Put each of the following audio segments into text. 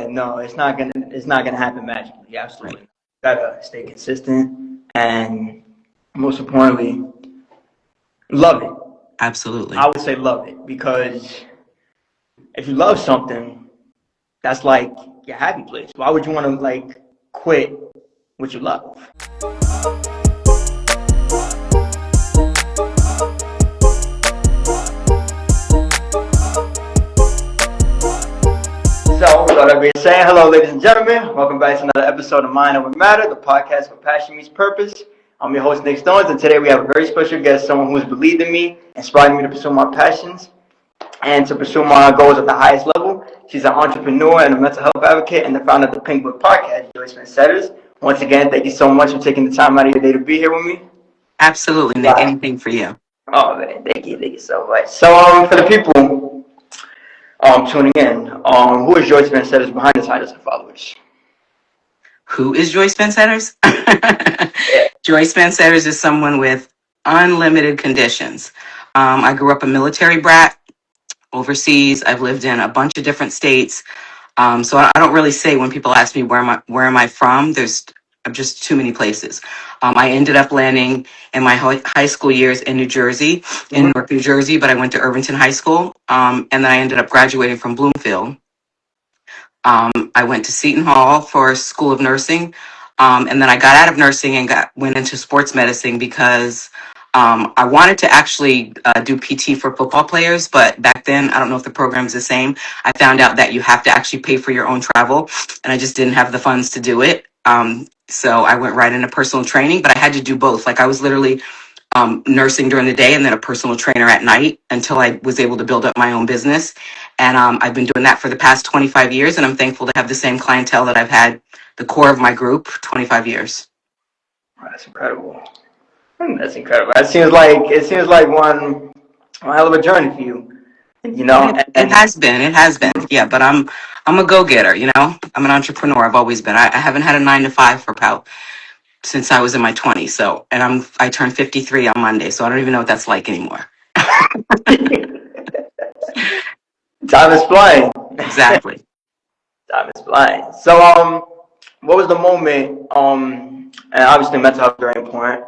no, it's not gonna happen magically. Absolutely, Right. gotta stay consistent and most importantly, love it. I Absolutely. would say love it because if you love something, that's like your happy place. Why would you want to like quit what you love? So, without that being said, hello, ladies and gentlemen. Welcome back to another episode of Mind Over Matter, the podcast where passion meets purpose. I'm your host, Nick Stones, and today we have a very special guest, someone who's believed in me, inspired me to pursue my passions and to pursue my goals at the highest level. She's an entrepreneur and a mental health advocate and the founder of the Pink Book podcast, Joyce VanSeters. Once again, thank you so much for taking the time out of your day to be here with me. Absolutely, Nick. Wow. Anything for you. Oh man, thank you so much. So, for the people tuning in, who is Joyce VanSeters behind the titles and followers? Who is Joyce VanSeters? Yeah. Joyce VanSeters is someone with unlimited conditions. I grew up a military brat overseas. I've lived in a bunch of different states. So I don't really say when people ask me where am I from. There's just too many places. I ended up landing in my high school years in New Jersey, in North New Jersey, but I went to Irvington High School, and then I ended up graduating from Bloomfield. I went to Seton Hall for School of Nursing, and then I got out of nursing and went into sports medicine because I wanted to actually do PT for football players, but back then, I don't know if the program's the same. I found out that you have to actually pay for your own travel, and I just didn't have the funds to do it. So I went right into personal training, but I had to do both. Like I was literally nursing during the day and then a personal trainer at night until I was able to build up my own business. And I've been doing that for the past 25 years, and I'm thankful to have the same clientele that I've had, the core of my group, 25 years. That's incredible. That's incredible. It seems like one hell of a journey for you. You know, It has been. It has been. Yeah, but I'm a go-getter, you know? I'm an entrepreneur. I've always been. I haven't had a 9 to 5 for about since I was in my 20s. So, and I turned 53 on Monday, so I don't even know what that's like anymore. time is flying. Exactly. Time is flying. So, what was the moment? And obviously, mental health is very important.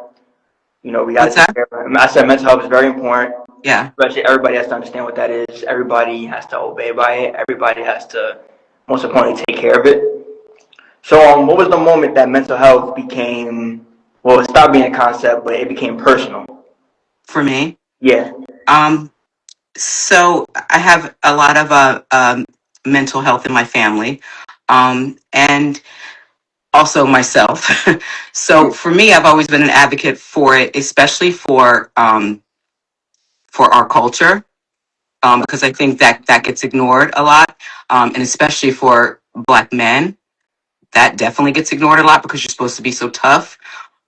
You know, we got What's that? I said mental health is very important. Yeah. Especially everybody has to understand what that is. Everybody has to obey by it. Everybody has to, most importantly, take care of it. So, what was the moment that mental health became, well, it stopped being a concept, but it became personal? For me? Yeah. So I have a lot of mental health in my family, and also myself. So for me, I've always been an advocate for it, especially for our culture, because I think that gets ignored a lot, and especially for Black men, that definitely gets ignored a lot because you're supposed to be so tough.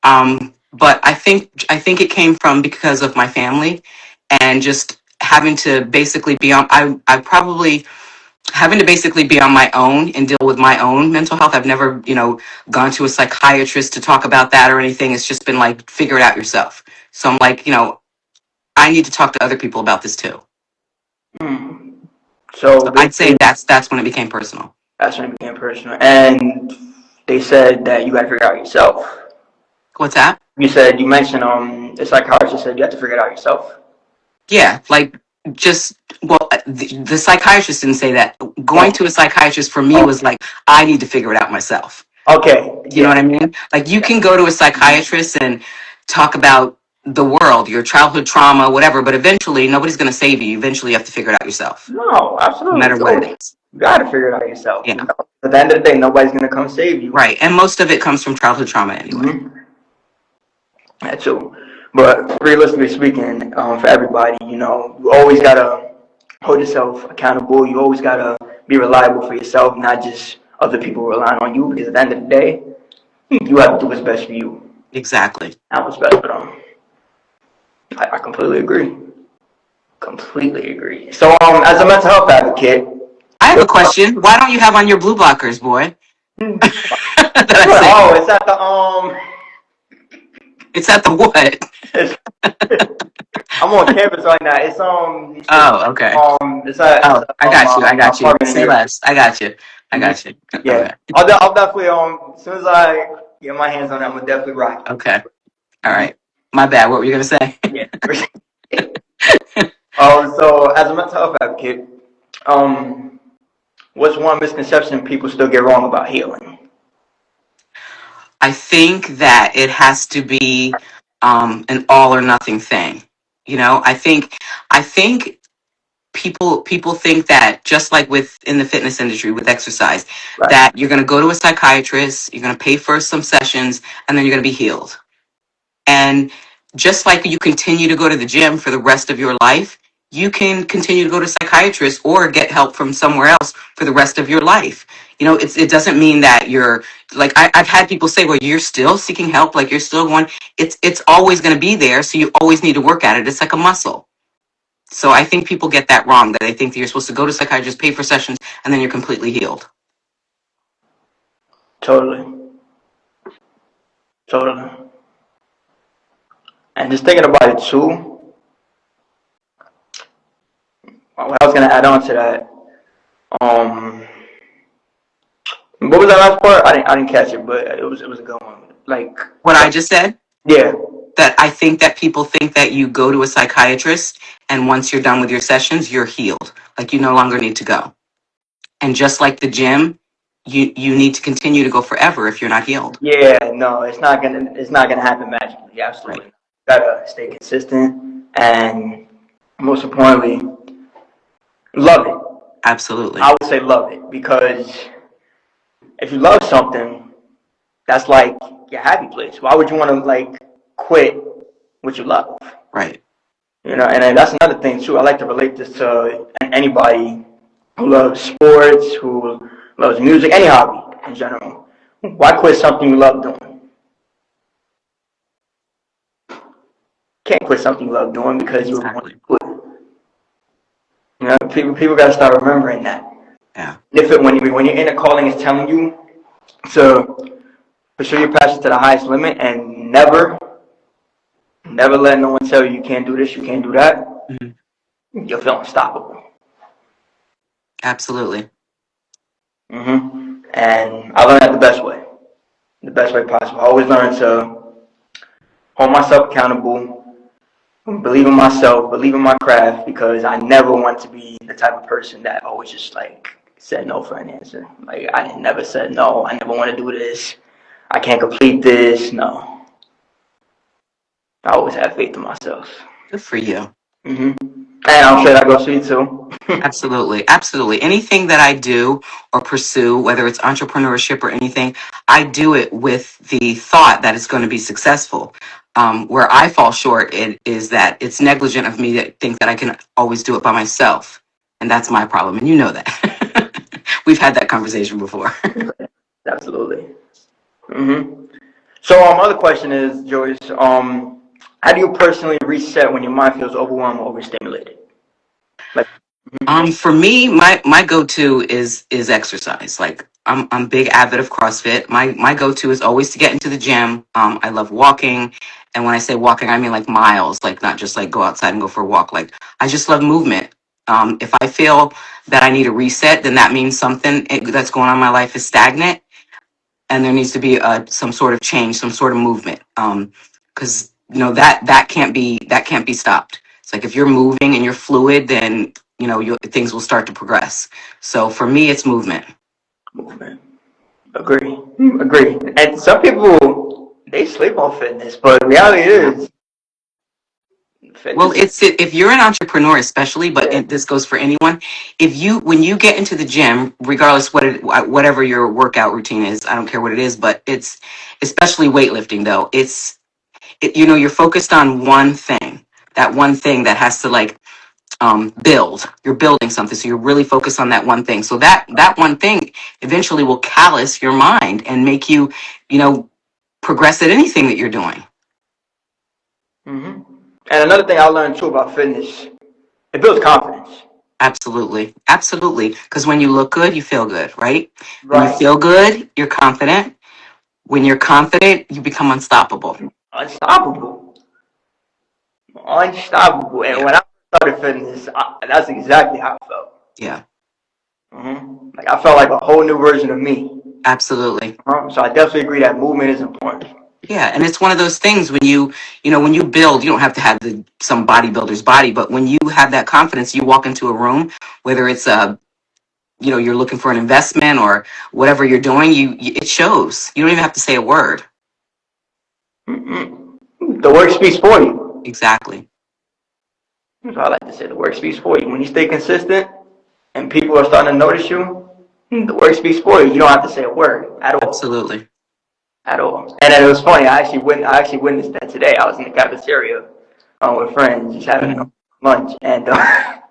But I think it came from because of my family and just having to basically be on. I probably having to basically be on my own and deal with my own mental health. I've never, gone to a psychiatrist to talk about that or anything. It's just been like, figure it out yourself. So I'm like, I need to talk to other people about this too. Hmm. So So I'd say that's when it became personal. that's when it became personal. And they said that you got to figure it out yourself. What's that? You mentioned the psychiatrist said you have to figure it out yourself. Yeah, like the psychiatrist didn't say that. Going to a psychiatrist for me was like, I need to figure it out myself. Okay. You know what I mean? Like you can go to a psychiatrist and talk about the world, your childhood trauma, whatever, but eventually nobody's going to save you. Eventually you have to figure it out yourself, No, absolutely. no matter what it is. You got to figure it out yourself. Yeah. At the end of the day, nobody's going to come save you. Right. And most of it comes from childhood trauma anyway. Mm-hmm. That's true. But realistically speaking, for everybody, you always got to hold yourself accountable. You always got to be reliable for yourself, not just other people relying on you, because at the end of the day, you have to do what's best for you. Exactly. Not what's best for them. I completely agree. Completely agree. So, as a mental health advocate, I have a question. Why don't you have on your blue blockers, boy? oh, it's at the It's at the what? I'm on campus right now. It's Oh, okay. It's at, I got you. Say less. I got you. I got you. Yeah, Okay. I'll definitely as soon as I get my hands on it, I'm gonna definitely rock it. Okay. All right. My bad. What were you gonna say? Yeah. So as a mental health advocate, um, what's one misconception people still get wrong about healing? I think that it has to be an all or nothing thing. I think people think that, just like with in the fitness industry with exercise, Right. that you're going to go to a psychiatrist, you're going to pay for some sessions, and then you're going to be healed. And just like you continue to go to the gym for the rest of your life, you can continue to go to psychiatrists or get help from somewhere else for the rest of your life. It doesn't mean that you're like, I've had people say, well, you're still seeking help, like you're still going. It's always going to be there, so you always need to work at it. It's like a muscle. So I think people get that wrong, that they think that you're supposed to go to psychiatrists, pay for sessions, and then you're completely healed. Totally. Totally. And just thinking about it too, what I was gonna add on to that, what was that last part? I didn't catch it, but it was a good one. Like, What I just said, yeah, that I think that people think that you go to a psychiatrist and once you're done with your sessions, you're healed. Like you no longer need to go. And just like the gym, you need to continue to go forever if you're not healed. yeah, no, it's not gonna happen magically. Right. Absolutely, you gotta stay consistent, and most importantly, love it. Absolutely. I would say love it, because if you love something, that's like your happy place. Why would you want to like quit what you love? Right. And then that's another thing too. I like to relate this to anybody who loves sports, who loves music, any hobby in general. Why quit something you love doing? Can't quit something you love doing because you want Exactly. to quit. People got to start remembering that. Yeah. When your inner calling is telling you to pursue your passion to the highest limit, and never let no one tell you you can't do this, you can't do that, Mhm. you'll feel unstoppable. Absolutely. And I learned that the best way possible. I always learn to hold myself accountable, believe in myself, believe in my craft, because I never want to be the type of person that always just like said no for an answer. Like, I never said no. I never want to do this. I can't complete this. No. I always have faith in myself. Good for you. And I'm sure that goes for you too. Absolutely. Absolutely. Anything that I do or pursue, whether it's entrepreneurship or anything, I do it with the thought that it's going to be successful. Where I fall short is that it's negligent of me to think that I can always do it by myself. And that's my problem. And you know that. We've had that conversation before. Absolutely. So, other question is, Joyce, how do you personally reset when your mind feels overwhelmed or overstimulated? Like, For me, my go-to is exercise. Like I'm big avid of CrossFit. My go-to is always to get into the gym. I love walking, and when I say walking, I mean like miles, like not just like go outside and go for a walk. Like I just love movement. If I feel that I need a reset, then that means something that's going on in my life is stagnant, and there needs to be some sort of change, some sort of movement. Because that can't be stopped. It's like if you're moving and you're fluid, then things will start to progress. So for me, it's movement. movement. Agree. Agree. And some people, they sleep on fitness, but reality Yeah. is, Well, fitness, it's if you're an entrepreneur, especially, but yeah. this goes for anyone. If you when you get into the gym, regardless whatever your workout routine is, I don't care what it is, but it's especially weightlifting though. You're focused on one thing, that one thing that has to like build. You're building something, so you're really focused on that one thing. So that one thing eventually will callous your mind and make you, progress at anything that you're doing. hmm And another thing I learned too about fitness, it builds confidence. Absolutely, absolutely. Because when you look good, you feel good, right? When you Right. feel good, you're confident. When you're confident, you become unstoppable. Unstoppable. Unstoppable. And Yeah, when I started fitness, that's exactly how I felt. yeah. Like I felt like a whole new version of me. Absolutely. So I definitely agree that movement is important. Yeah, and it's one of those things when when you build, you don't have to have some bodybuilder's body, but when you have that confidence, you walk into a room, whether it's you're looking for an investment or whatever you're doing, it shows. You don't even have to say a word. The work speaks for you. Exactly. So I like to say the work speaks for you. When you stay consistent and people are starting to notice you, the work speaks for you. You don't have to say a word at all. Absolutely. At all. And then it was funny. I actually witnessed that today. I was in the cafeteria with friends, just having lunch, and I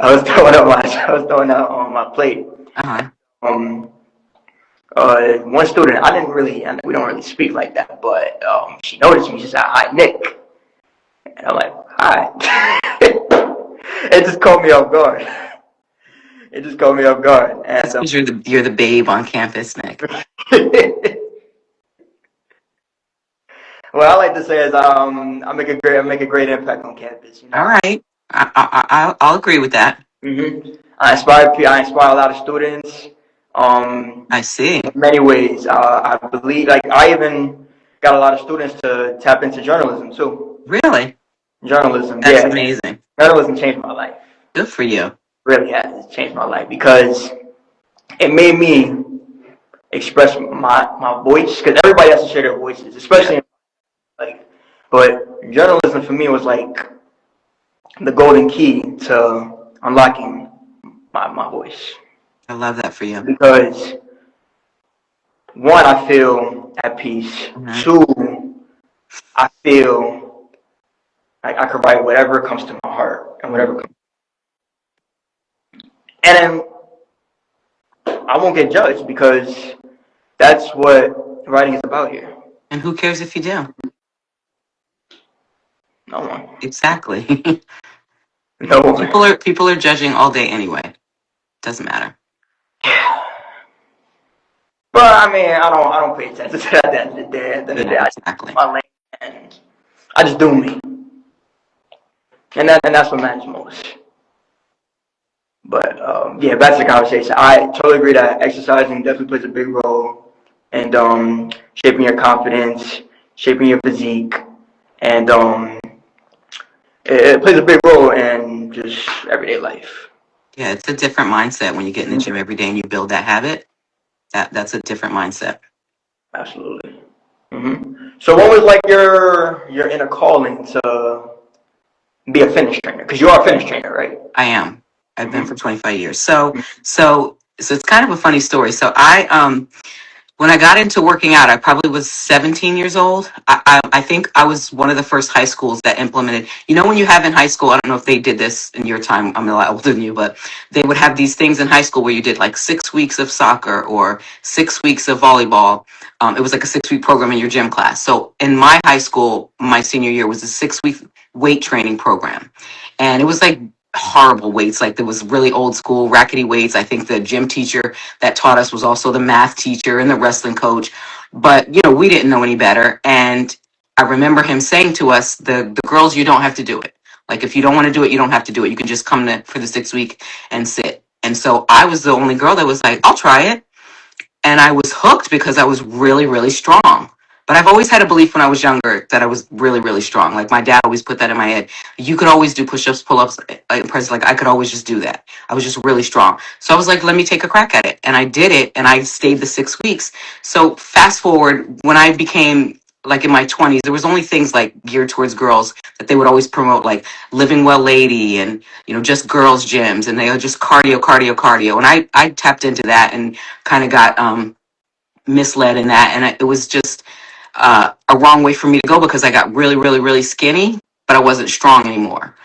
was throwing out on my plate. Uh-huh. One student, we don't really speak like that, but she noticed me. She said, "Hi, Nick," and I'm like, "Hi." It just caught me off guard. It just caught me off guard. And That's because you're the babe on campus, Nick. what I like to say is, I make a great impact on campus. All right, I'll agree with that. I inspire a lot of students. I see. In many ways, I believe, like I even got a lot of students to tap into journalism too. Really? Journalism, That's amazing. Journalism changed my life. Good for you. Really has changed my life because it made me express my voice. Because everybody has to share their voices, especially but journalism for me was like the golden key to unlocking my voice. I love that for you. Because one, I feel at peace. Two, I feel like I could write whatever comes to my heart and whatever comes. And then I won't get judged because that's what writing is about here. And who cares if you do? No one. Exactly. No one. People are judging all day anyway. Doesn't matter. But I mean, I don't pay attention to that at the end of the day. At the end of the day, I Exactly. my lane and I just do me. And that's what matters most. But yeah, back to the conversation. I totally agree that exercising definitely plays a big role in shaping your confidence, shaping your physique, and it plays a big role in just everyday life. Yeah, it's a different mindset when you get in the gym every day and you build that habit. That's a different mindset. Absolutely. So, what was like your inner calling to be a fitness trainer? Because you are a fitness trainer, right? I am. I've been for 25 years. So it's kind of a funny story. So when I got into working out, I probably was 17 years old. I think I was one of the first high schools that implemented, when you have in high school, I don't know if they did this in your time, I'm a lot older than you, but they would have these things in high school where you did like 6 weeks of soccer or 6 weeks of volleyball. It was like a 6-week program in your gym class. So in my high school, my senior year was a 6-week weight training program. And it was like horrible weights. Like there was really old school rackety weights. I think the gym teacher that taught us was also the math teacher and the wrestling coach. But, we didn't know any better. And I remember him saying to us, the girls, you don't have to do it. Like if you don't want to do it, you don't have to do it. You can just come for the 6 week and sit. And so I was the only girl that was like, I'll try it. And I was hooked because I was really, really strong. But I've always had a belief when I was younger that I was really, really strong. Like my dad always put that in my head. You could always do push-ups, pull-ups, press. Like I could always just do that. I was just really strong. So I was like, let me take a crack at it. And I did it and I stayed the 6 weeks. So fast forward, when I became like in my 20s, there was only things like geared towards girls that they would always promote, like Living Well Lady and, just girls gyms. And they were just cardio, cardio, cardio. And I tapped into that and kind of got misled in that. And it was just a wrong way for me to go because I got really, really, really skinny, but I wasn't strong anymore.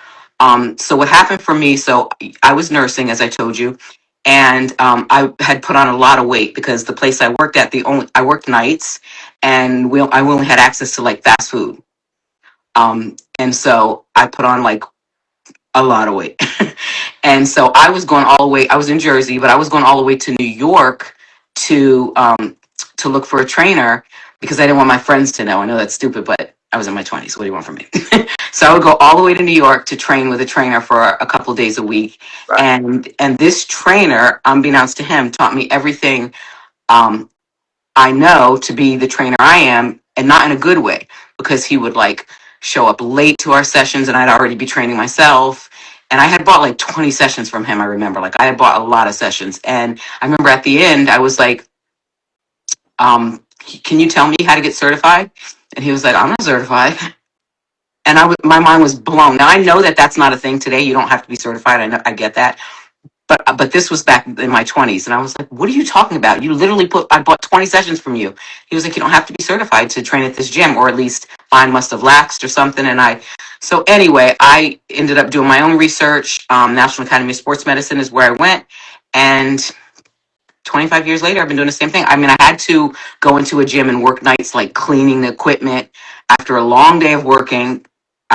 So what happened for me, so I was nursing, as I told you, and I had put on a lot of weight because the place I worked at, I worked nights, and I only had access to like fast food. And so I put on like a lot of weight. And so I was going all the way, I was in Jersey, but I was going all the way to New York to look for a trainer because I didn't want my friends to know. I know that's stupid, but I was in my 20s. What do you want from me? So I would go all the way to New York to train with a trainer for a couple days a week. Right. And this trainer, unbeknownst to him, taught me everything um, I know to be the trainer I am, and not in a good way, because he would like show up late to our sessions and I'd already be training myself. And I had bought like 20 sessions from him, I remember. Like I had bought a lot of sessions. And I remember at the end, I was like, can you tell me how to get certified? And he was like, I'm not certified. And my mind was blown. Now I know that that's not a thing today. You don't have to be certified. I get that. But this was back in my 20s, and I was like, "What are you talking about? You literally I bought 20 sessions from you." He was like, "You don't have to be certified to train at this gym, or at least mine must have lapsed or something." So anyway, I ended up doing my own research. National Academy of Sports Medicine is where I went, and 25 years later, I've been doing the same thing. I mean, I had to go into a gym and work nights, like cleaning the equipment. After a long day of working,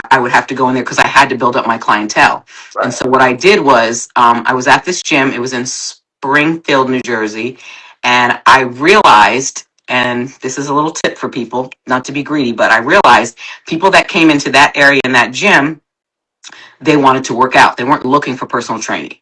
I would have to go in there because I had to build up my clientele. Right. And so what I did was I was at this gym. It was in Springfield, New Jersey. And I realized, and this is a little tip for people, not to be greedy, but I realized people that came into that area in that gym, they wanted to work out. They weren't looking for personal training.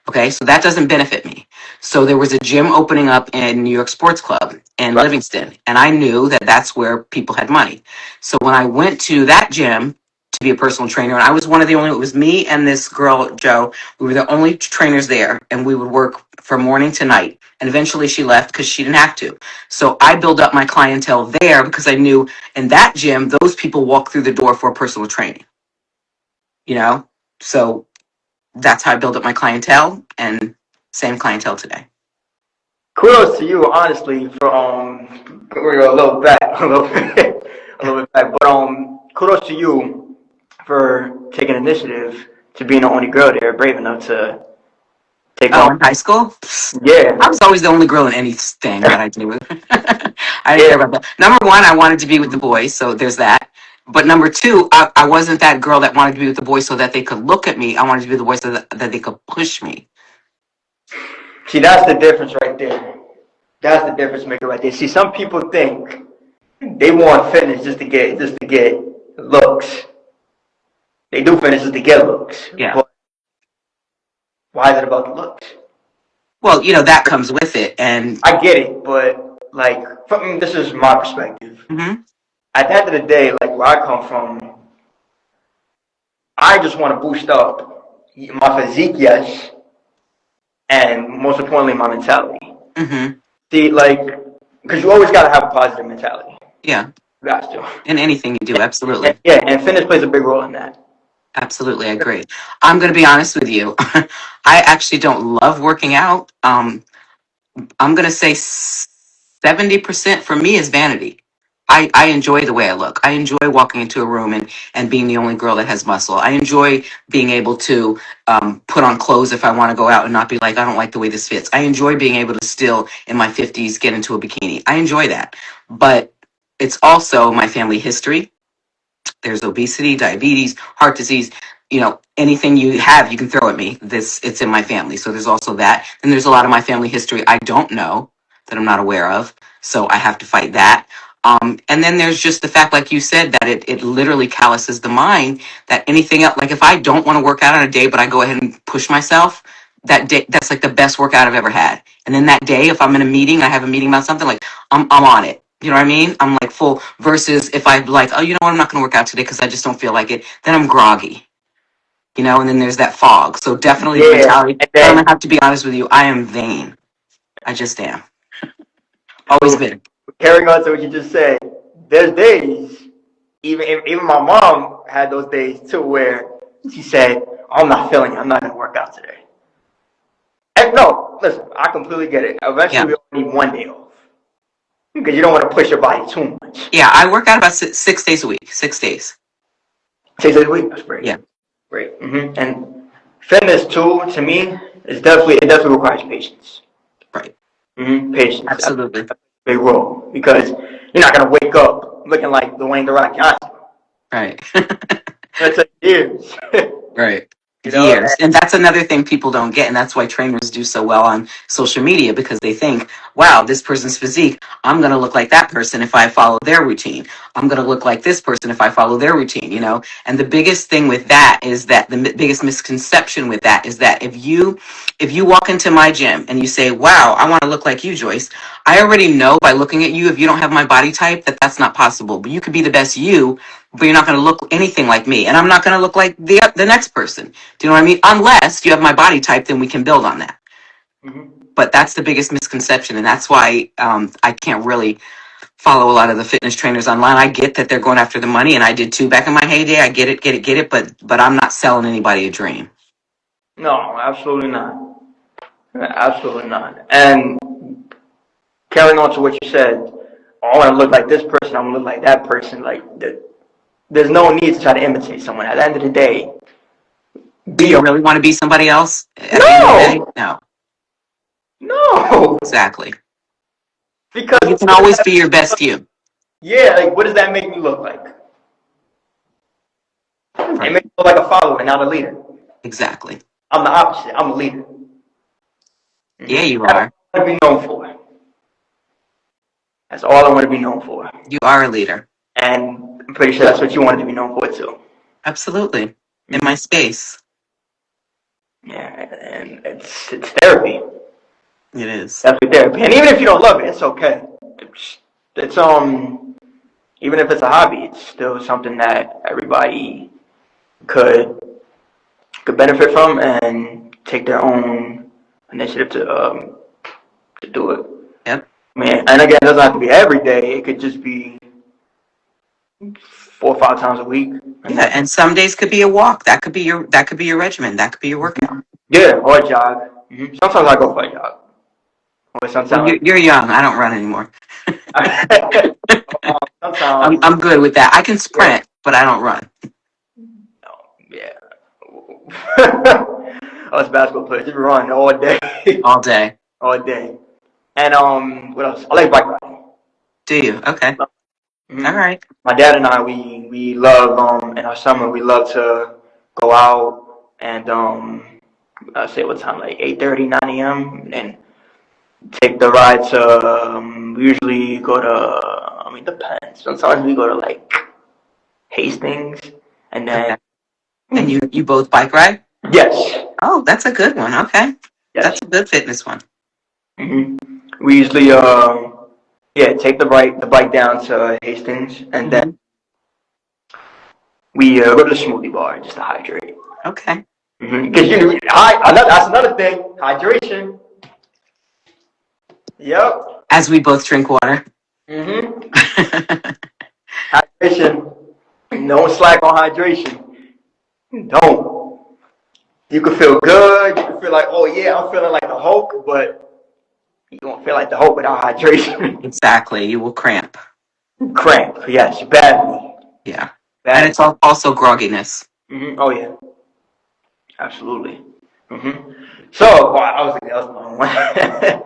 Okay, so that doesn't benefit me. So there was a gym opening up in New York Sports Club in Right. Livingston, and I knew that that's where people had money. So when I went to that gym to be a personal trainer, and I was one of the only, it was me and this girl, Joe, we were the only trainers there, and we would work from morning to night. And eventually she left because she didn't have to. So I built up my clientele there because I knew in that gym, those people walk through the door for personal training, you know? So that's how I built up my clientele, and same clientele today. Kudos to you, honestly, for we're a little back, a little bit back, but kudos to you for taking initiative to being the only girl there, brave enough to take Oh, on. in high school? Yeah. I was always the only girl in anything that I did. I didn't care about that. Number one, I wanted to be with the boys, so there's that. But number two, I wasn't that girl that wanted to be with the boys so that they could look at me. I wanted to be with the boys so that they could push me. See, that's the difference right there. That's the difference maker right there. See, some people think they want fitness just to get looks. They do fitness just to get looks. Yeah. But why is it about the looks? Well, you know, that comes with it. And I get it, but like, this is my perspective. mm-hmm. At the end of the day, like where I come from, I just want to boost up my physique, yes, and most importantly, my mentality. Mm-hmm. See, like, because you always got to have a positive mentality. Yeah. You got to. In anything you do, absolutely. Yeah, and fitness plays a big role in that. Absolutely, I agree. I'm going to be honest with you. I actually don't love working out. I'm going to say 70% for me is vanity. I enjoy the way I look. I enjoy walking into a room and being the only girl that has muscle. I enjoy being able to put on clothes if I want to go out and not be like, I don't like the way this fits. I enjoy being able to still, in my 50s, get into a bikini. I enjoy that. But it's also my family history. There's obesity, diabetes, heart disease, you know, anything you have, you can throw at me. It's in my family. So there's also that. And there's a lot of my family history I don't know, that I'm not aware of. So I have to fight that. And then there's just the fact, like you said, that it literally calluses the mind, that anything else, like if I don't want to work out on a day, but I go ahead and push myself, that day, that's like the best workout I've ever had. And then that day, if I'm in a meeting, I have a meeting about something, like I'm on it. You know what I mean? I'm like full, versus if I'm like, oh, you know what, I'm not going to work out today because I just don't feel like it. Then I'm groggy, you know, and then there's that fog. So definitely the mentality. But I'm going to have to be honest with you. I am vain. I just am. Always been. Carrying on to what you just said, there's days, even my mom had those days too, where she said, I'm not feeling it. I'm not going to work out today. And no, listen, I completely get it. Eventually, we only need one day off. Because you don't want to push your body too much. Yeah, I work out about 6 days a week. 6 days. 6 days a week? That's great. Yeah. Great. Mm-hmm. And fitness, too, to me, it definitely requires patience. Right. Mm-hmm. Patience. Absolutely. That's a big role. Because you're not going to wake up looking like Dwayne The Rock Johnson. Right. That's like years. Right. You know, Years. And that's another thing people don't get. And that's why trainers do so well on social media, because they think, wow, this person's physique, I'm going to look like that person if I follow their routine. I'm going to look like this person if I follow their routine, you know? And the biggest thing with that is that biggest misconception with that is that if you walk into my gym and you say, wow, I want to look like you, Joyce, I already know by looking at you, if you don't have my body type, that that's not possible. But you could be the best you, but you're not going to look anything like me. And I'm not going to look like the next person. Do you know what I mean? Unless you have my body type, then we can build on that. Mhm. But that's the biggest misconception. And that's why I can't really follow a lot of the fitness trainers online. I get that they're going after the money, and I did too back in my heyday. I get it. But I'm not selling anybody a dream. No, absolutely not. Absolutely not. And carrying on to what you said, oh, I want to look like this person, I'm going to look like that person. Like, there's no need to try to imitate someone. At the end of the day, Do be you your. really want to be somebody else at the end of the day? No! No, No! exactly. Because, You can always be your best you. yeah, like, what does that make me look like? It Right. makes me look like a follower, not a leader. Exactly. I'm the opposite. I'm a leader. Yeah, you That's are. what I want to be known for. That's all I want to be known for. You are a leader. And I'm pretty sure that's what you wanted to be known for, too. Absolutely. In my space. Yeah, and it's therapy. It is. Definitely therapy. And even if you don't love it, it's okay. It's even if it's a hobby, it's still something that everybody could benefit from and take their own initiative to do it. Yep. I mean, and again, it doesn't have to be every day. It could just be 4 or 5 times a week. Yeah, and some days could be a walk. That could be your regimen. That could be your workout. Yeah, or a jog. Sometimes I go for a jog. Or Well, sometimes. you're young. I don't run anymore. Sometimes. I'm good with that. I can sprint, but I don't run. Yeah. Us basketball players just run all day. All day. All day. And what else? I like bike riding. Do you? Okay. All right. My dad and I, we love in our summer we love to go out and I say what time, like 8:30, 9 a.m. and take the ride to we usually go to, I mean, depends. Sometimes we go to like Hastings and then. Okay. And you both bike ride? Yes. Oh, that's a good one. Okay. Yes. That's a good fitness one. We usually take the bike down to Hastings and then we go to the smoothie bar just to hydrate. Okay. Because that's another thing, hydration. Yep. As we both drink water. Hydration. Don't slack on hydration. Don't. You can feel good. You can feel like, oh yeah, I'm feeling like the Hulk, but you don't feel like the Hulk without hydration. Exactly. You will cramp. Cramp. Yes, badly. Yeah. Badly. And it's also grogginess. Oh yeah. Absolutely. So, I was thinking that was a long one.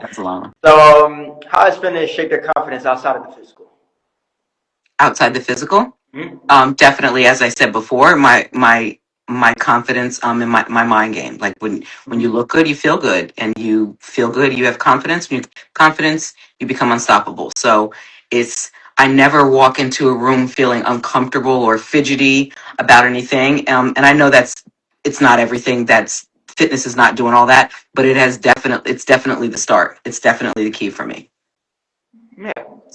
That's a long one. So, how has fitness shaped your confidence outside of the physical? Outside the physical? Definitely, as I said before, my confidence in my mind game. Like when you look good, you feel good, and you feel good, you have confidence. When you confidence, you become unstoppable. So I never walk into a room feeling uncomfortable or fidgety about anything. And I know it's not everything. That's fitness is not doing all that, but it's definitely the start. It's definitely the key for me. Yeah.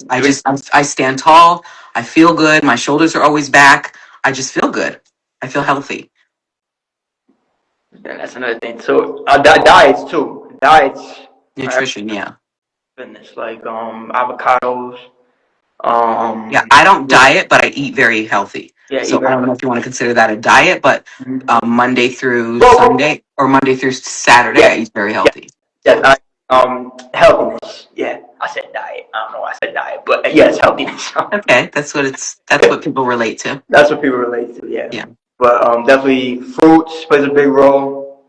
I stand tall. I feel good. My shoulders are always back. I just feel good. I feel healthy. Yeah, that's another thing. So, diets too. Diets. Nutrition, yeah. Fitness, like avocados. Yeah, I don't diet, but I eat very healthy. Yeah, So I don't know if you want to consider that a diet, but Monday through Sunday or Monday through Saturday, I eat very healthy. Yeah, healthiness. Yeah, I said diet. I don't know why I said diet, but yes, healthiness. Okay, that's what people relate to. That's what people relate to. Yeah. Yeah. But definitely fruits plays a big role.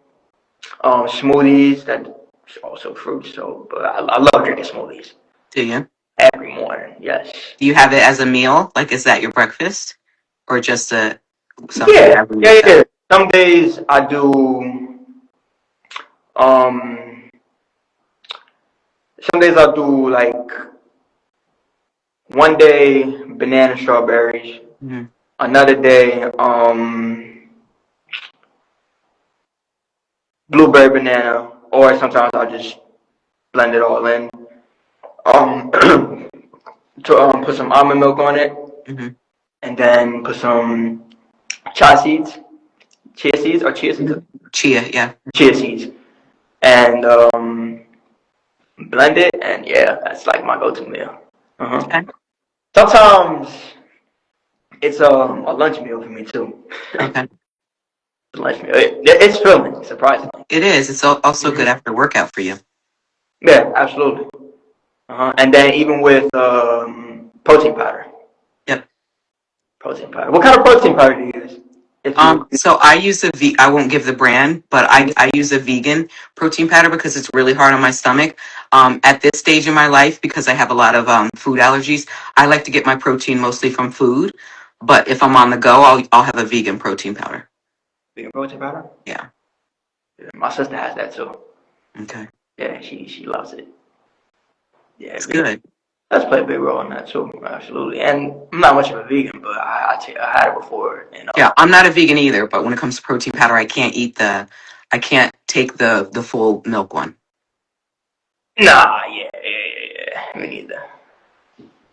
Smoothies, that's also fruits. So, but I love drinking smoothies. Do you? Every morning, yes. Do you have it as a meal? Like, is that your breakfast, or just something? Yeah. Some days I do. Um, some days I'll do like one day banana strawberries. Hmm. Another day blueberry banana, or sometimes I'll just blend it all in. Um, to put some almond milk on it, Hmm. and then put some chia seeds, chia seeds, Chia, yeah. chia seeds, and blend it, and yeah, that's like my go-to meal. Uh-huh. Okay. Sometimes it's a lunch meal for me too. Okay. Lunch meal. It's filling, surprisingly. It is. It's also Hmm. good after workout for you. Yeah, absolutely. Uh-huh. And then even with protein powder. Yep. Protein powder. What kind of protein powder do you use? If you, So I use I won't give the brand, but I use a vegan protein powder because it's really hard on my stomach. At this stage in my life, because I have a lot of food allergies, I like to get my protein mostly from food. But if I'm on the go, I'll have a vegan protein powder. vegan protein powder? Yeah. Yeah, my sister has that too. Okay. Yeah, she loves it. Yeah, It's vegan good. does play a big role in that too. Absolutely. And I'm not much of a vegan, but I had it before. Yeah, I'm not a vegan either, but when it comes to protein powder, I can't take the full milk one. Nah, yeah. Me neither.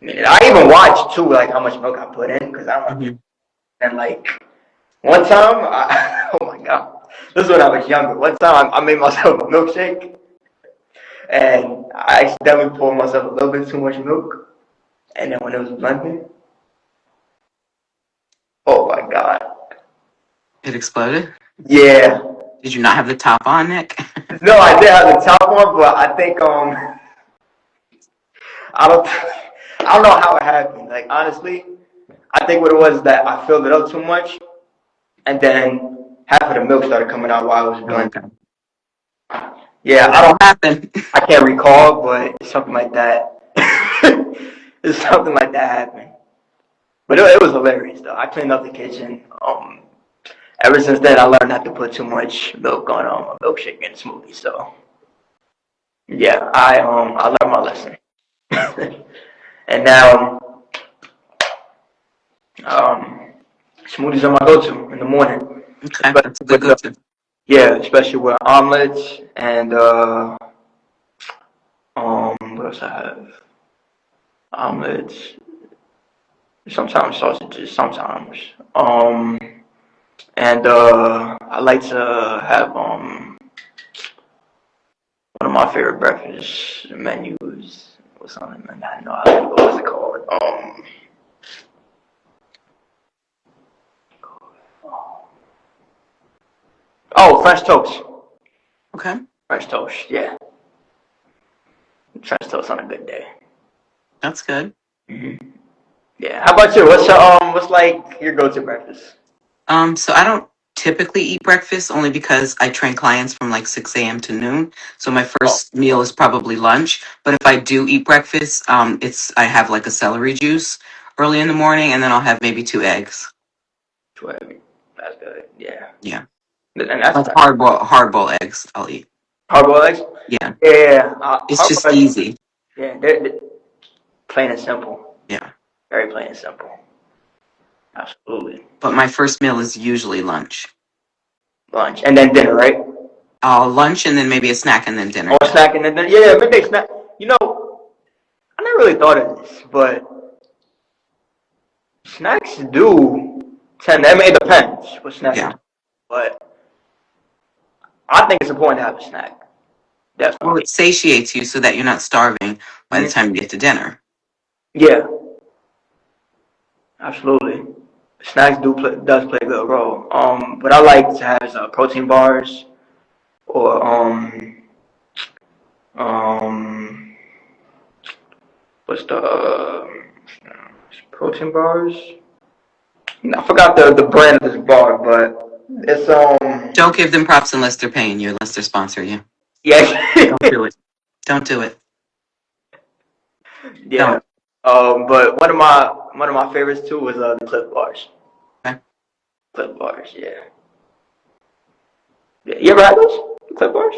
Me neither. I even watch too, like how much milk I put in, because I don't. Hmm. And like one time, oh my god, this is when I was younger. One time, I made myself a milkshake, and I accidentally poured myself a little bit too much milk. And then when it was blended, oh my god, It exploded. yeah. Did you not have the top on, Nick? No, I did have the top one, but I think I don't I don't know how it happened. Like honestly, I think what it was is that I filled it up too much, and then half of the milk started coming out while I was blending. Okay. Yeah, That'll happen. I can't recall, but something like that. It's something like that happened. But it was hilarious though. I cleaned up the kitchen. Ever since then, I learned not to put too much milk on a milkshake and smoothie. So yeah, I learned my lesson. And now um, smoothies are my go-to in the morning, Okay, especially that's a good with go-to. yeah, especially with omelets and what else I have? Omelets, sometimes sausages, sometimes. And I like to have one of my favorite breakfast menus. What's on it? I know what was it called? Oh, French toast. Okay, French toast. Yeah, French toast on a good day. that's good. Hmm. Yeah. How about you? What's like your go-to breakfast? So I don't typically eat breakfast only because I train clients from like 6 a.m. to noon. So my Oh, first meal is probably lunch. But if I do eat breakfast, I have like a celery juice early in the morning, and then I'll have maybe 2 eggs. 12. That's good. Yeah. Yeah, And that's like hard boiled eggs. I'll eat. hard-boiled eggs. Yeah, Yeah. it's just Hard-boiled eggs. easy. Yeah, they're plain and simple. Yeah, Very plain and simple. Absolutely. but my first meal is usually lunch. Lunch and then dinner, right? Lunch and then maybe a snack and then dinner. Or snack and then dinner. Yeah, midday snack. You know, I never really thought of this, but snacks do tend. I mean, it depends what snack you're Yeah. talking about, but I think it's important to have a snack. Well, Definitely. it satiates you so that you're not starving by the Mhm. time you get to dinner. Yeah, absolutely. Snacks does play a good role. What I like to have is protein bars or um what's the protein bars? I forgot the brand of this bar, but it's Don't give them props unless they're paying you, unless they're sponsoring you. yeah. Don't do it. Don't do it. Yeah. Don't. But one of my favorites too was the Cliff bars. Okay. Cliff bars, yeah. You ever had those Clif bars?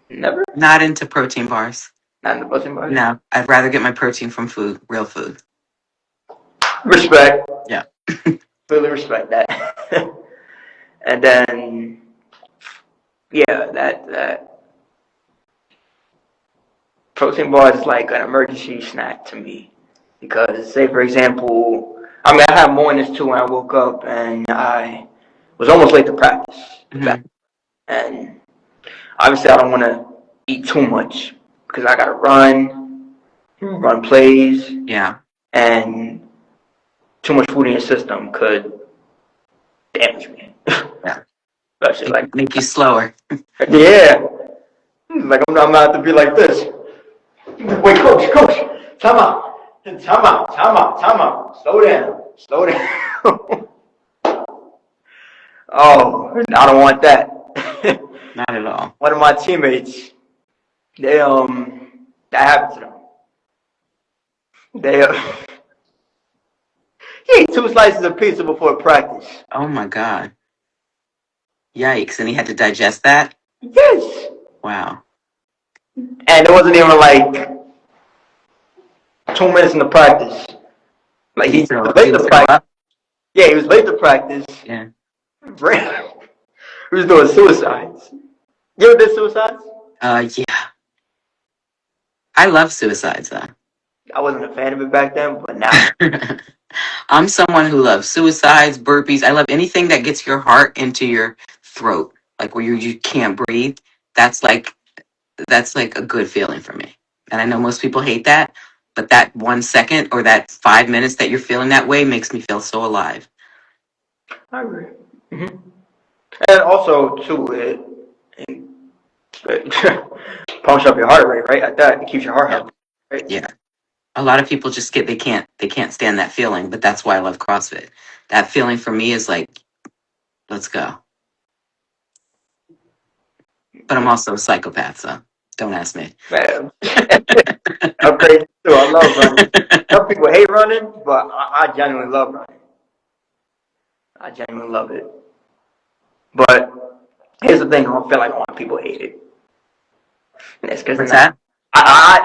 Never. Not into protein bars. Not in the protein bars. No, I'd rather get my protein from food, real food. Respect. Yeah. Really respect that. And then, yeah, that protein bar is like an emergency snack to me. Because, say, for example, I mean, I had mornings too when I woke up and I was almost late to practice. Mm-hmm. And obviously, I don't want to eat too much because I got to run plays, Yeah. and too much food in your system could damage me. Yeah. Especially like, Make you slower. yeah, like I'm about to be like this. Wait, coach, time out, time out. Slow down. Oh, I don't want that. Not at all. One of my teammates, that happened to them. They he ate 2 slices of pizza before practice. Oh my God. Yikes. And he had to digest that? Yes. Wow. And it wasn't even like 2 minutes into practice. Like he was late to throw practice. up? Yeah, he was late to practice. Yeah. He was doing suicides. You ever did suicides? Yeah. I love suicides though. I wasn't a fan of it back then, but now. I'm someone who loves suicides, burpees. I love anything that gets your heart into your throat, like where you can't breathe. That's like a good feeling for me. And I know most people hate that, but that 1 second or that 5 minutes that you're feeling that way makes me feel so alive. I agree. Mm-hmm. And also, too, it pumps up your heart rate, right? At that, it keeps your heart healthy, right? Yeah. A lot of people just they can't stand that feeling, but that's why I love CrossFit. That feeling for me is like, let's go. But I'm also a psychopath, so don't ask me. Man, I'm crazy too. I love running. Some people hate running, but I genuinely love running. I genuinely love it. But here's the thing: I don't feel like a lot of people hate it. And it's because What's that?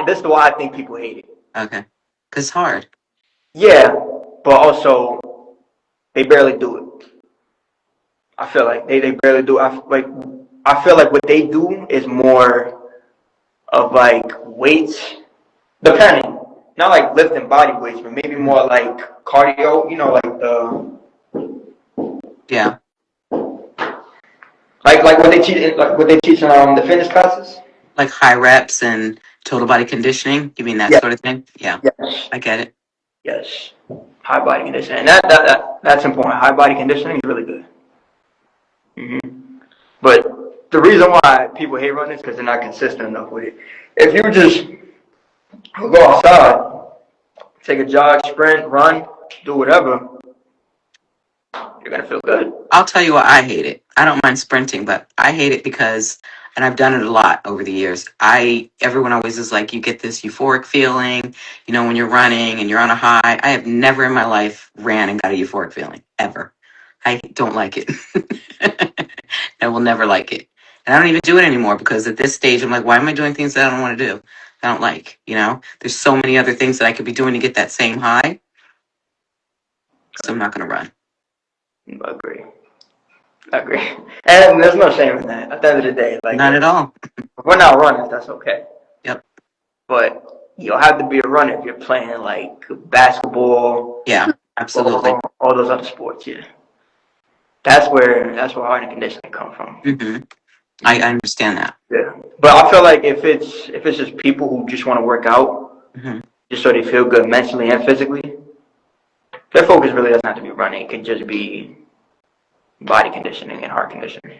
this is why I think people hate it. Okay. Because it's hard. Yeah, but also they barely do it. I feel like they barely do. I feel like what they do is more of like weights, depending. Not like lifting body weights, but maybe more like cardio. You know, Yeah. like what they teach in the fitness classes. Like high reps and total body conditioning. You mean that Yeah. sort of thing? Yeah. Yes. I get it. Yes. High body conditioning. And that's important. High body conditioning is really good. But the reason why people hate running is because they're not consistent enough with it. If you just go outside, take a jog, sprint, run, do whatever, you're gonna feel good. I'll tell you why I hate it. I don't mind sprinting, but I hate it because, and I've done it a lot over the years. Everyone always is like, you get this euphoric feeling, when you're running and you're on a high. I have never in my life ran and got a euphoric feeling, ever. I don't like it. I will never like it. And I don't even do it anymore because at this stage, I'm like, why am I doing things that I don't want to do? I don't like, There's so many other things that I could be doing to get that same high. So I'm not going to run. I agree. And there's no shame in that. At the end of the day, like Not at all. if we're not runners, that's okay. Yep. But you'll have to be a runner if you're playing like basketball. Yeah, absolutely. All those other sports. Yeah. That's where heart and conditioning come from. Mm-hmm. I understand that. Yeah. But I feel like if it's just people who just want to work out, just so they feel good mentally and physically, their focus really doesn't have to be running. It could just be body conditioning and heart conditioning.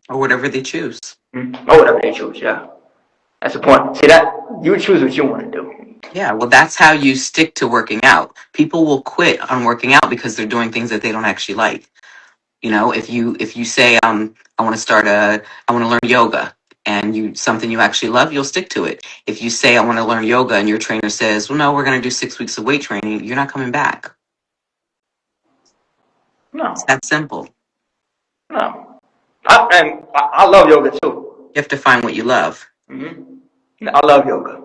Or whatever they choose. Or whatever they choose, yeah. That's the point. See that? You choose what you want to do. Yeah, well, that's how you stick to working out. People will quit on working out because they're doing things that they don't actually like. If you say I want to learn yoga, and something you actually love, you'll stick to it. If you say I want to learn yoga and your trainer says, well, no, we're going to do 6 weeks of weight training, you're not coming back. No. It's that simple. No. I love yoga too. You have to find what you love. I love yoga.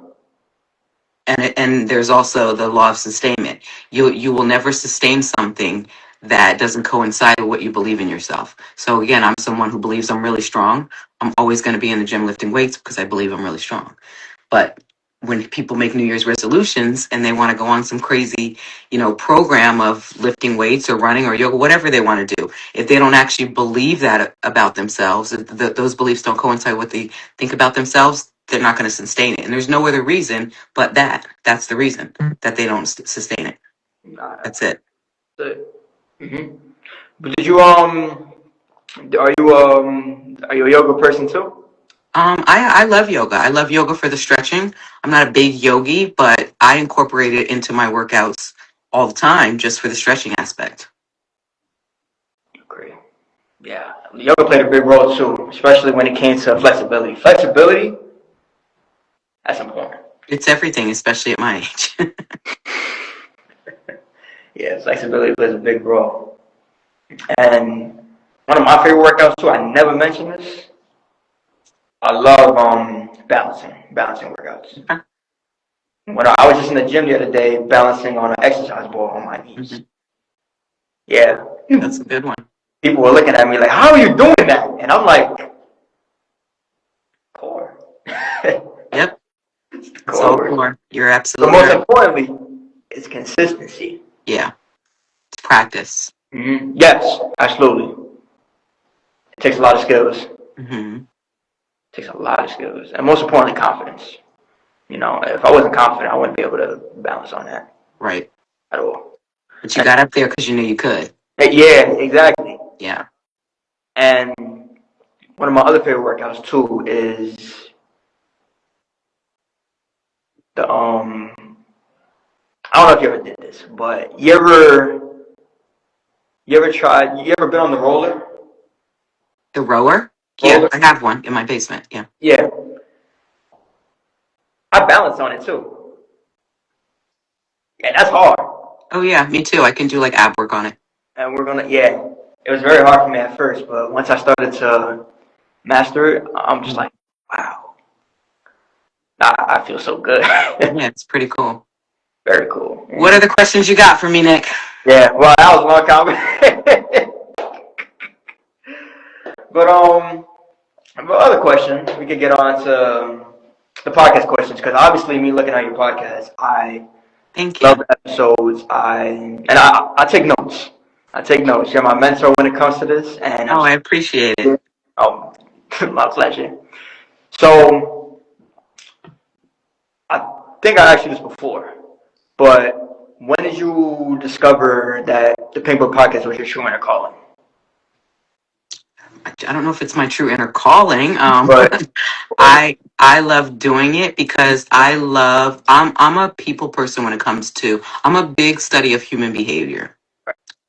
And there's also the law of sustainment. You will never sustain something that doesn't coincide with what you believe in yourself. So again, I'm someone who believes I'm really strong. I'm always going to be in the gym lifting weights because I believe I'm really strong. But when people make New Year's resolutions and they want to go on some crazy, program of lifting weights or running or yoga, whatever they want to do, if they don't actually believe that about themselves, if those beliefs don't coincide with what they think about themselves, they're not going to sustain it. And there's no other reason but that. That's the reason that they don't sustain it. That's it. Mm-hmm. But did you are you a yoga person too? I love yoga. I love yoga for the stretching. I'm not a big yogi, but I incorporate it into my workouts all the time just for the stretching aspect. Great. Yeah, yoga played a big role too, especially when it came to flexibility. Flexibility, that's important. It's everything, especially at my age. Yeah, flexibility plays a big role. And one of my favorite workouts too, I never mentioned this. I love balancing workouts. When I was just in the gym the other day, balancing on an exercise ball on my knees. Mm-hmm. Yeah, That's a good one. people were looking at me like, "How are you doing that?" And I'm like, "Core." Yep. It's all Core. core. You're But absolutely most right. importantly, it's consistency. Yeah. It's practice. Mm-hmm. Yes, absolutely. It takes a lot of skills. Mm-hmm. It takes a lot of skills, and most importantly, confidence. If I wasn't confident, I wouldn't be able to balance on that Right. at all. But you got up there because you knew you could. Yeah, exactly. Yeah. And one of my other favorite workouts too is the I don't know if you ever did this, but you ever been on the roller? The rower? Yeah, Roller? I have one in my basement. Yeah. Yeah. I balance on it too. And that's hard. Oh, yeah. Me too. I can do like ab work on it. And yeah. It was very hard for me at first, but once I started to master it, I'm just like, wow. I feel so good. Yeah, it's pretty cool. Very cool. What other questions you got for me, Nick? Yeah, well, that was a long conversation. But other question, we could get on to the podcast questions because obviously, me looking at your podcast, I Thank you. love the episodes. I take notes. I take notes. You're my mentor when it comes to this, and I appreciate it. Oh, my pleasure. So I think I asked you this before, but when did you discover that the Pink Book Podcast was your true inner calling? I don't know if it's my true inner calling. But I love doing it because I'm a people person when it comes to I'm a big study of human behavior.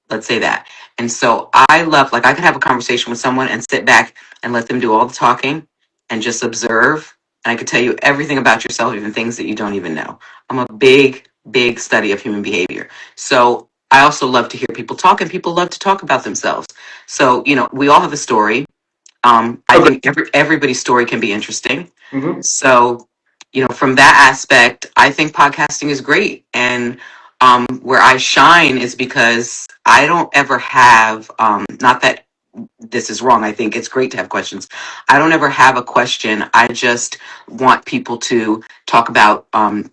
Let's say that. And so I love, like, I could have a conversation with someone and sit back and let them do all the talking and just observe. And I could tell you everything about yourself, even things that you don't even know. I'm a big study of human behavior. So I also love to hear people talk, and people love to talk about themselves. So, we all have a story. I think everybody's story can be interesting. mm-hmm. So, from that aspect, I think podcasting is great. And where I shine is because I don't ever have, not that this is wrong. I think it's great to have questions. I don't ever have a question. I just want people to talk about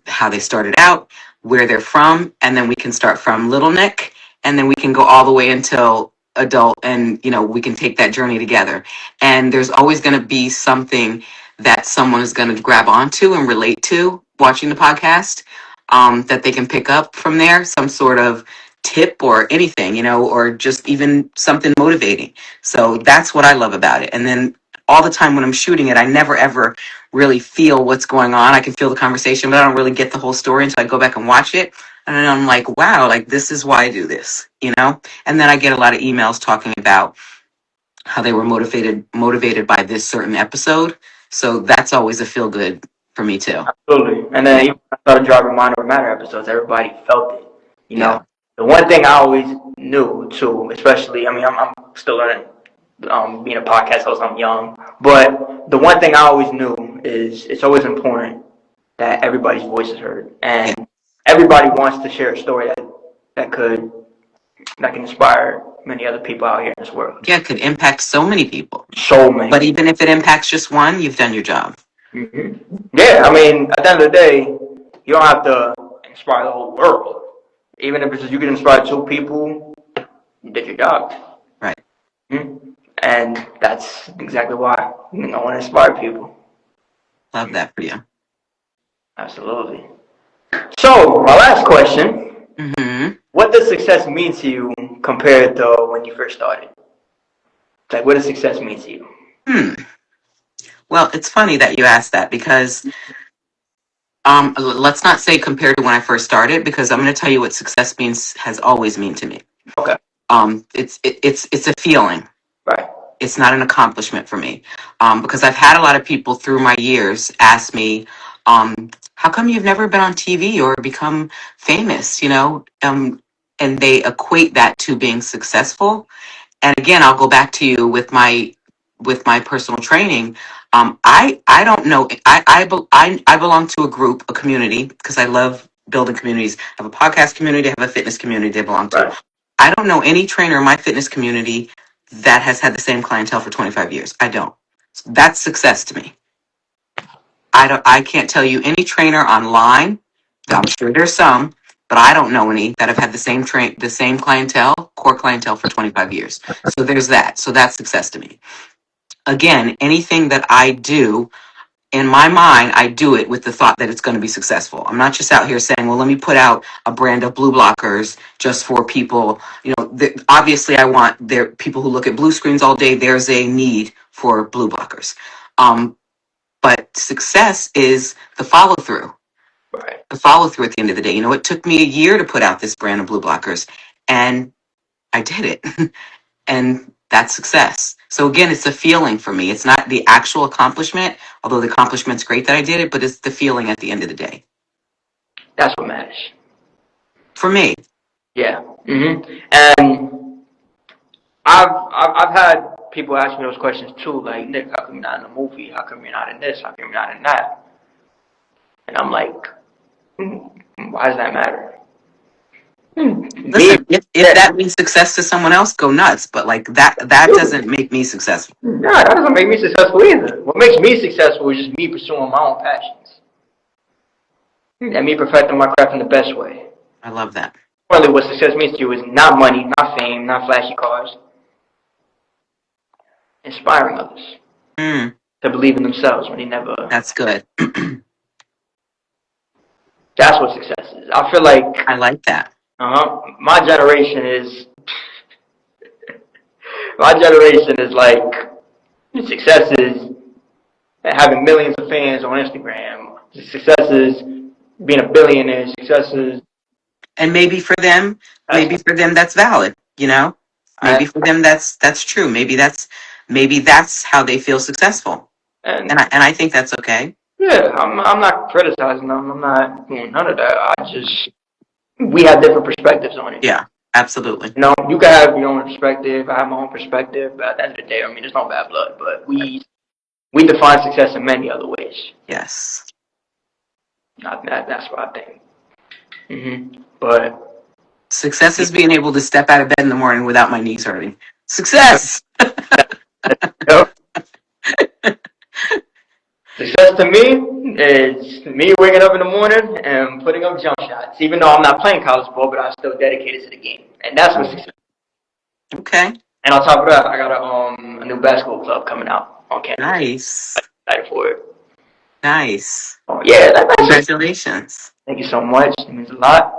how they started out, where they're from, and then we can start from little Nick, and then we can go all the way until adult, and we can take that journey together. And there's always going to be something that someone is going to grab onto and relate to watching the podcast, that they can pick up from there, some sort of tip or anything, or just even something motivating. So that's what I love about it. And then all the time when I'm shooting it, I never ever really feel what's going on. I can feel the conversation, but I don't really get the whole story until I go back and watch it. And then I'm like, wow, like this is why I do this, And then I get a lot of emails talking about how they were motivated by this certain episode. So that's always a feel good for me too. Absolutely. And then even when I started dropping Mind Over Matter episodes, everybody felt it. Yeah. The one thing I always knew too, especially, I'm still learning being a podcast host, I'm young. But the one thing I always knew is it's always important that everybody's voice is heard, and everybody wants to share a story that can inspire many other people out here in this world. Yeah, it could impact so many people. So many. But even if it impacts just one, you've done your job. Yeah, I mean, at the end of the day, you don't have to inspire the whole world. Even if it's just you can inspire 2 people, you did your job. Right. And that's exactly why I want to inspire people. Love that for you. Absolutely. So, my last question. What does success mean to you compared to when you first started? Like, what does success mean to you? Well, it's funny that you asked that because let's not say compared to when I first started, because I'm going to tell you what success has always mean to me. Okay. It's a feeling. Right. It's not an accomplishment for me. Because I've had a lot of people through my years ask me, how come you've never been on TV or become famous, and they equate that to being successful. And again, I'll go back to you with my personal training. I don't know. I belong to a community because I love building communities. I have a podcast community. I have a fitness community they belong to. Right. I don't know any trainer in my fitness community that has had the same clientele for 25 years. I don't. That's success to me. I can't tell you any trainer online. I'm sure there's some, but I don't know any that have had the same core clientele for 25 years. So there's that. So that's success to me. Again, anything that I do, in my mind, I do it with the thought that it's going to be successful. I'm not just out here saying, well, let me put out a brand of blue blockers just for people. Obviously, I want people who look at blue screens all day. There's a need for blue blockers. But success is the follow through. Right. The follow through at the end of the day. It took me a year to put out this brand of blue blockers, and I did it. And that's success. So again, it's a feeling for me. It's not the actual accomplishment, although the accomplishment's great that I did it, but it's the feeling at the end of the day. That's what matters. For me. Yeah. And I've had people ask me those questions too, like, Nick, how come you're not in a movie? How come you're not in this? How come you're not in that? And I'm like, why does that matter? Listen, if that means success to someone else, go nuts. But like that doesn't make me successful. No, that doesn't make me successful either. What makes me successful is just me pursuing my own passions. And me perfecting my craft in the best way. I love that. Really, what success means to you is not money, not fame, not flashy cars. Inspiring others to believe in themselves when they never. That's good. That's what success is. I feel like. I like that. My generation is. My generation is like. Success is having millions of fans on Instagram. Success is being a billionaire. Success is. And maybe for them that's valid. Maybe for them that's true. Maybe that's how they feel successful. And I think that's okay. Yeah, I'm not criticizing them. I'm not doing none of that. We have different perspectives on it. Yeah, absolutely. You can have your own perspective. I have my own perspective. But at the end of the day, there's no bad blood. But we define success in many other ways. Yes. That's what I think. But success is being able to step out of bed in the morning without my knees hurting. Success. Success to me is me waking up in the morning and putting up jump shots. Even though I'm not playing college ball, but I'm still dedicated to the game, and that's what success. Okay. And on top of that, I got a new basketball club coming out on campus. Nice. I'm excited for it. Nice. Oh yeah, Congratulations. Thank you so much. It means a lot.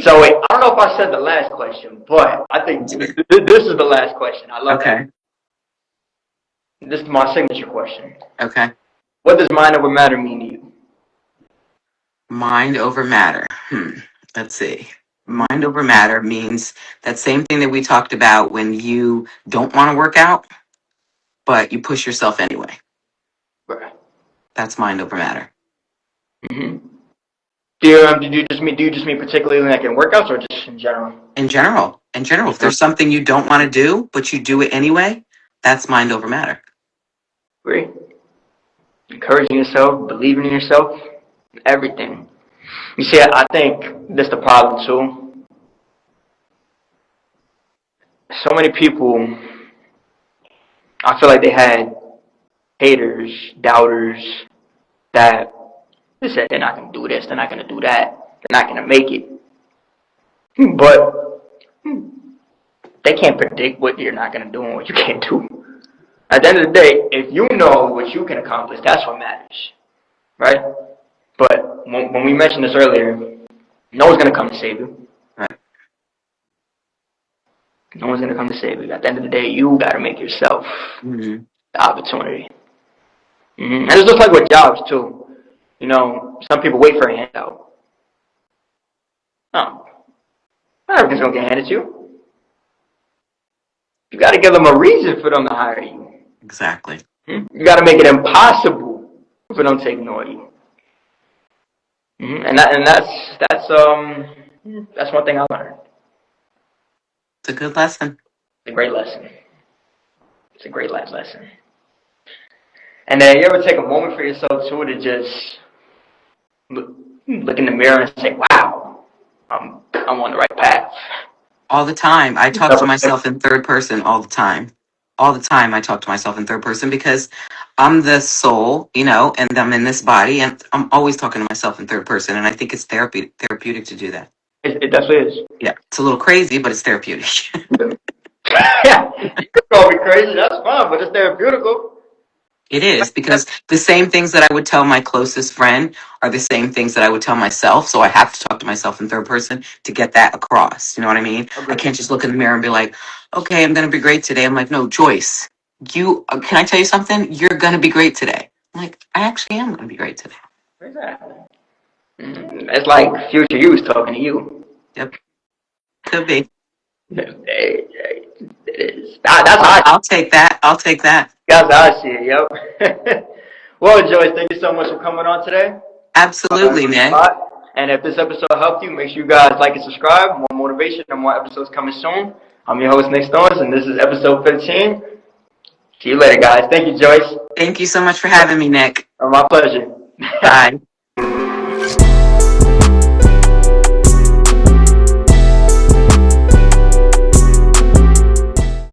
So wait, I don't know if I said the last question, but I think this is the last question. I love it. This is my signature question. Okay. What does mind over matter mean to you? Mind over matter. Let's see. Mind over matter means that same thing that we talked about when you don't want to work out, but you push yourself anyway. Right. That's mind over matter. Do you just mean particularly like in workouts or just in general? In general. If there's something you don't want to do, but you do it anyway, That's mind over matter. Agree. Encouraging yourself, believing in yourself, everything. You see, I think that's the problem too. So many people, I feel like they had haters, doubters, that they said they're not going to do this, they're not going to do that, they're not going to make it. But they can't predict what you're not going to do and what you can't do. At the end of the day, if you know what you can accomplish, that's what matters, right? But when we mentioned this earlier, no one's going to come to save you. Right. No one's going to come to save you. At the end of the day, you got to make yourself the opportunity. And it's just like with jobs, too. You know, some people wait for a handout. No. Not everything's going to get handed to you. You got to give them a reason for them to hire you. Exactly. You got to make it impossible for them to ignore you. And that's one thing I learned. It's a good lesson. It's a great lesson. It's a great life lesson. And then you ever take a moment for yourself too to just look in the mirror and say, "Wow, I'm on the right path." All the time. I talk to myself in third person all the time. All the time I talk to myself in third person because I'm the soul, you know, and I'm in this body, and I'm always talking to myself in third person, and I think it's therapeutic to do that. It definitely is. Yeah, it's a little crazy, but it's therapeutic. Yeah, you can call me crazy, that's fine, but it's therapeutical. It is, because the same things that I would tell my closest friend are the same things that I would tell myself. So I have to talk to myself in third person to get that across. You know what I mean? Okay. I can't just look in the mirror and be like, okay, I'm going to be great today. I'm like, no, Joyce, can I tell you something? You're going to be great today. I'm like, I actually am going to be great today. Exactly. It's like future you is talking to you. Yep. Could be. It is. That's how I'll take that. I'll take that. That's how I see it, yep. Well, Joyce, thank you so much for coming on today. Absolutely, Nick. And if this episode helped you, make sure you guys like and subscribe. More motivation and more episodes coming soon. I'm your host, Nick Stones, and this is episode 15. See you later, guys. Thank you, Joyce. Thank you so much for having me, Nick. My pleasure. Bye.